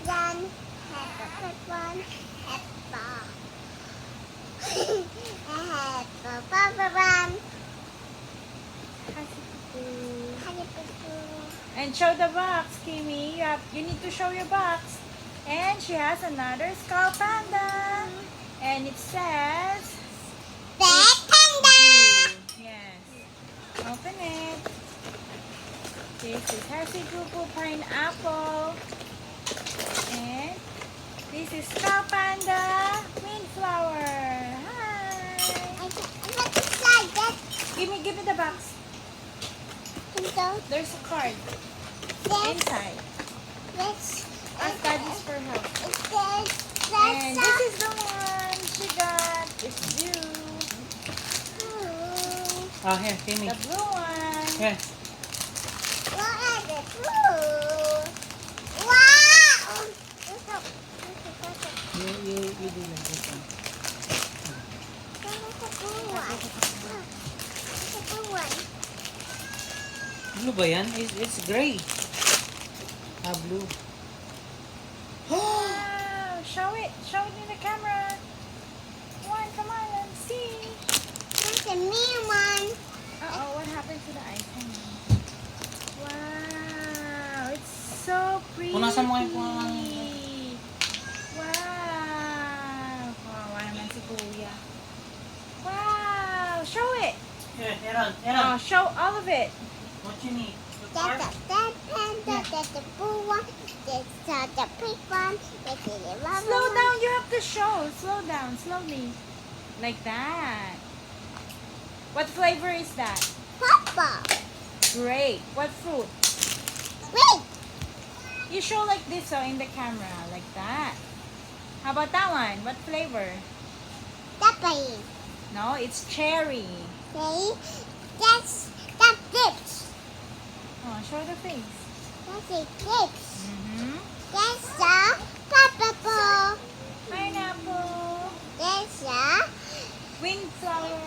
one. Red one. Apple. Papa one. And show the box, Kimi. You need to show your box. And she has another skull panda. And it says... Pet panda. Yes. Open it. This is Happy Poo pineapple. And this is skull panda windflower. Hi. What's inside that? Give me the box. There's a card inside. Ask daddies for help. And this is the one she got. It's you. Oh, here, Timmy. The blue one. Here. What are the blue? Wow! You do like this one. That's a blue one. That's a blue one. Blue ba yan? It's gray. Ah, blue. Wow! Show it. Show it in the camera. Come on, let's see. That's a mean one. Uh-oh, what happened to the ice? Hang on. Wow! It's so pretty. Punasan mo kayo po. Wow! Kawawa naman si Kuya. Wow! Show it! Here, Aaron. Oh, show all of it. What you need? The That's card? a red panda. That's a blue one. That's the pink one. That's the yellow Slow one. down, you have to show. Slow down, slowly. Like that. What flavor is that? Purple. Grape. What fruit? Wait. You show like this, so in the camera, like that. How about that one? What flavor? That's No, it's cherry. see. That's lips. Oh, show the face. That's a lips. Mm-hmm. That's a pineapple. Pineapple. That's a Windflower.